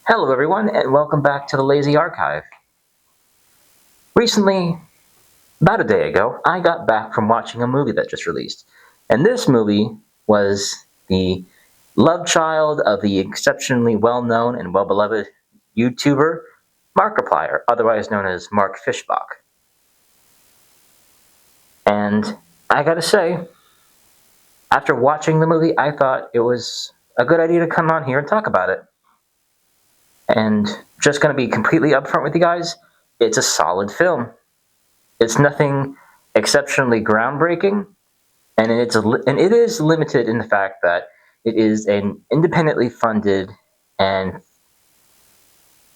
Hello, everyone, and welcome back to the Lazy Archive. Recently, about a day ago, I got back from watching a movie that just released. And this movie was the love child of the exceptionally well known and well beloved YouTuber Markiplier, otherwise known as Mark Fishbach. And I gotta say, after watching the movie, I thought it was a good idea to come on here and talk about it. And just gonna be completely upfront with you guys, it's a solid film. It's nothing exceptionally groundbreaking, and it is limited in the fact that it is an independently funded and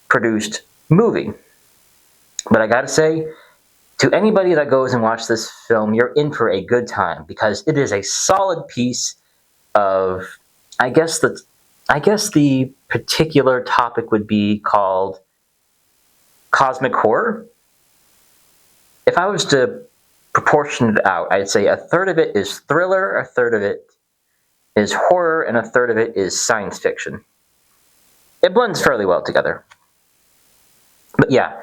produced movie. But I gotta say, to anybody that goes and watches this film, you're in for a good time because it is a solid piece of, I guess the particular topic would be called cosmic horror. If I was to proportion it out, I'd say a third of it is thriller, a third of it is horror, and a third of it is science fiction. It blends fairly well together. But yeah,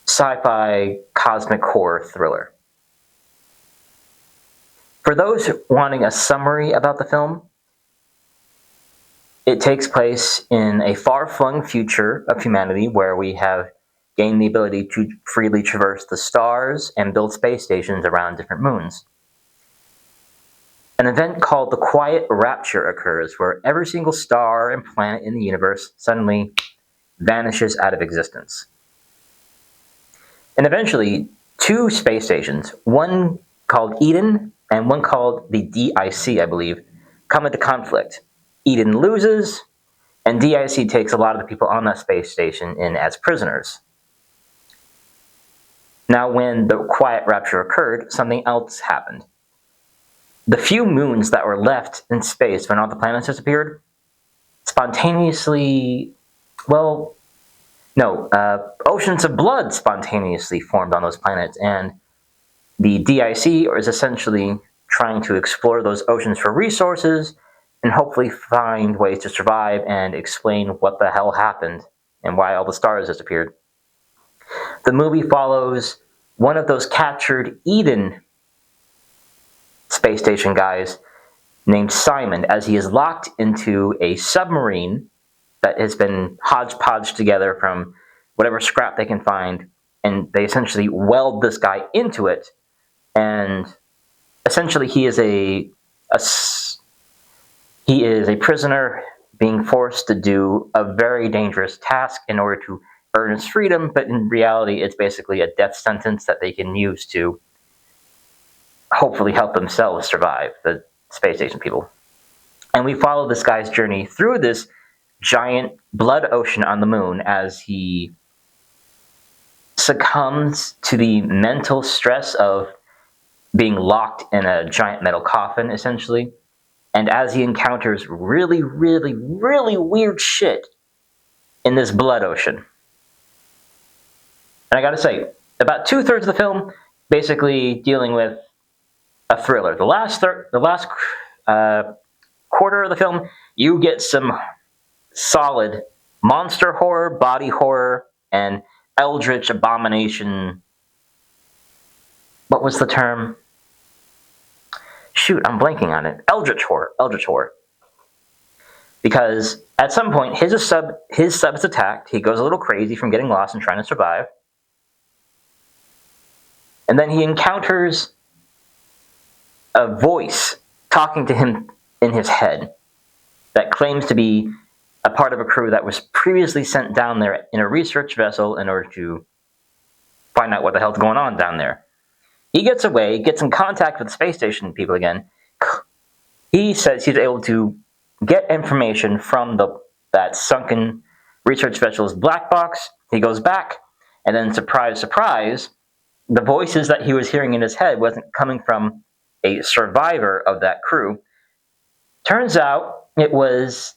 sci-fi, cosmic horror thriller. For those wanting a summary about the film, it takes place in a far-flung future of humanity where we have gained the ability to freely traverse the stars and build space stations around different moons. An event called the Quiet Rapture occurs, where every single star and planet in the universe suddenly vanishes out of existence. And eventually, two space stations, one called Eden and one called the DIC, I believe, come into conflict. Eden loses, and DIC takes a lot of the people on that space station in as prisoners. Now, when the Quiet Rapture occurred, something else happened. The few moons that were left in space when all the planets disappeared spontaneously, oceans of blood spontaneously formed on those planets, and the DIC is essentially trying to explore those oceans for resources and hopefully find ways to survive and explain what the hell happened and why all the stars disappeared. The movie follows one of those captured Eden space station guys named Simon as he is locked into a submarine that has been hodgepodged together from whatever scrap they can find, and they essentially weld this guy into it, and essentially he is a prisoner being forced to do a very dangerous task in order to earn his freedom, but in reality it's basically a death sentence that they can use to hopefully help themselves survive, the space station people. And we follow this guy's journey through this giant blood ocean on the moon as he succumbs to the mental stress of being locked in a giant metal coffin, essentially. And as he encounters really, really, really weird shit in this blood ocean. And I gotta say, about 2/3 of the film basically dealing with a thriller. The last quarter of the film, you get some solid monster horror, body horror, and eldritch abomination. What was the term? Shoot, I'm blanking on it. Eldritch horror. Because at some point, his sub is attacked. He goes a little crazy from getting lost and trying to survive. And then he encounters a voice talking to him in his head that claims to be a part of a crew that was previously sent down there in a research vessel in order to find out what the hell's going on down there. He gets away, gets in contact with the space station people again. He says he's able to get information from that sunken research vessel's black box. He goes back, and then surprise, surprise, the voices that he was hearing in his head wasn't coming from a survivor of that crew. Turns out it was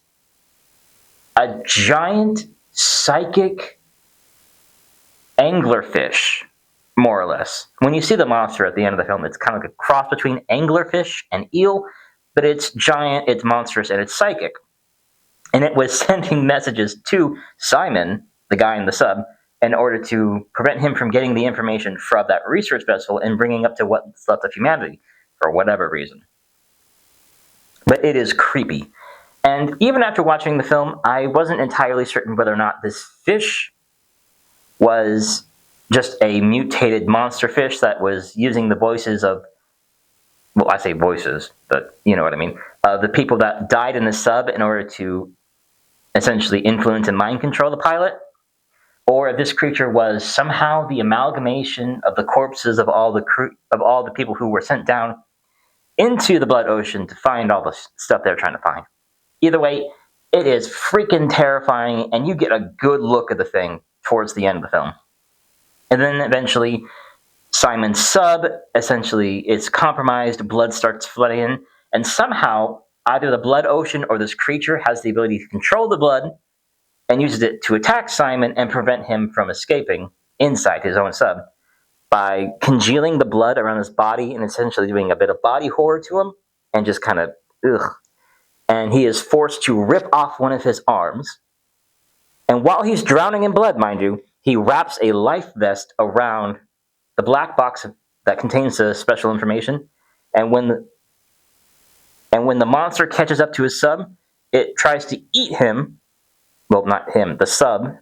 a giant psychic anglerfish, more or less. When you see the monster at the end of the film, it's kind of like a cross between anglerfish and eel, but it's giant, it's monstrous, and it's psychic. and it was sending messages to Simon, the guy in the sub, in order to prevent him from getting the information from that research vessel and bringing up to what's left of humanity, for whatever reason. But it is creepy. And even after watching the film, I wasn't entirely certain whether or not this fish was just a mutated monster fish that was using the voices of, well, I say voices, but you know what I mean, the people that died in the sub in order to essentially influence and mind control the pilot, or if this creature was somehow the amalgamation of the corpses of all the people who were sent down into the blood ocean to find all the stuff they're trying to find. Either way, it is freaking terrifying, and you get a good look at the thing towards the end of the film. And then eventually, Simon's sub essentially is compromised, blood starts flooding in, and somehow either the blood ocean or this creature has the ability to control the blood and uses it to attack Simon and prevent him from escaping inside his own sub by congealing the blood around his body and essentially doing a bit of body horror to him and just kind of, ugh. And he is forced to rip off one of his arms. And while he's drowning in blood, mind you, he wraps a life vest around the black box that contains the special information. And when the monster catches up to his sub, it tries to eat him. Well, not him, the sub.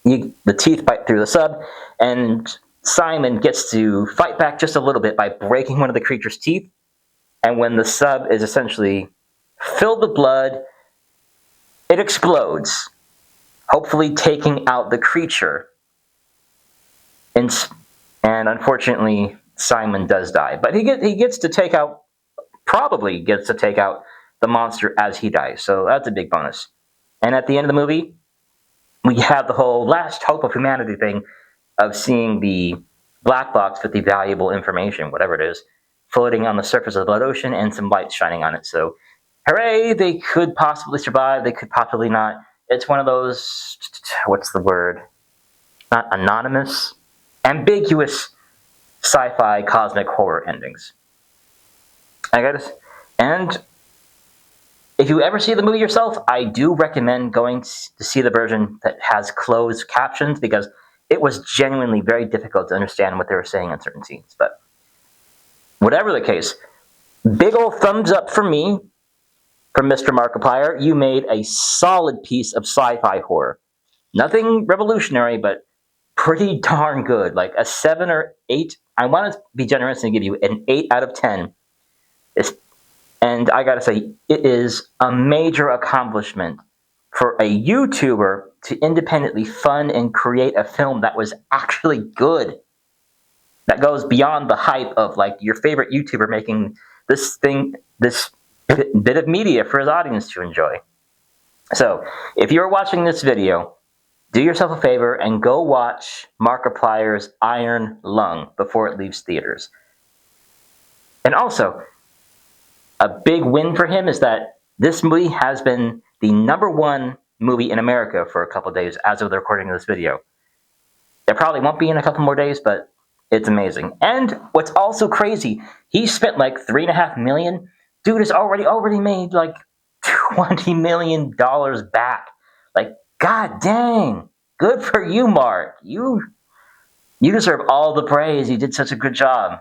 The teeth bite through the sub, and Simon gets to fight back just a little bit by breaking one of the creature's teeth. And when the sub is essentially filled with blood, it explodes, hopefully taking out the creature. And unfortunately, Simon does die. But he gets to take out, probably gets to take out the monster as he dies. So that's a big bonus. And at the end of the movie, we have the whole last hope of humanity thing of seeing the black box with the valuable information, whatever it is, floating on the surface of the blood ocean and some lights shining on it. So, hooray, they could possibly survive, they could possibly not. It's one of those, what's the word? Not anonymous, ambiguous sci-fi cosmic horror endings. And if you ever see the movie yourself, I do recommend going to see the version that has closed captions because it was genuinely very difficult to understand what they were saying in certain scenes. But whatever the case, big ol' thumbs up for me, from Mr. Markiplier. You made a solid piece of sci-fi horror. Nothing revolutionary, but pretty darn good. Like a 7 or 8. I want to be generous and give you an 8 out of 10. And I gotta say, it is a major accomplishment for a YouTuber to independently fund and create a film that was actually good. That goes beyond the hype of like your favorite YouTuber making this bit of media for his audience to enjoy. So, if you're watching this video, do yourself a favor and go watch Markiplier's Iron Lung before it leaves theaters. And also, a big win for him is that this movie has been the #1 movie in America for a couple of days as of the recording of this video. It probably won't be in a couple more days, but it's amazing. And what's also crazy, he spent like $3.5 million. Dude has already made like $20 million back. Like, god dang, good for you, Mark. You deserve all the praise. You did such a good job.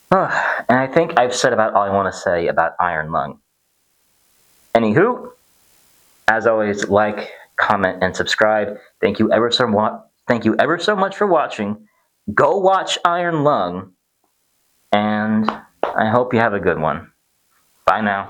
And I think I've said about all I want to say about Iron Lung. Anywho, as always, like, comment, and subscribe. Thank you ever so much for watching. Go watch Iron Lung, and I hope you have a good one. Bye now.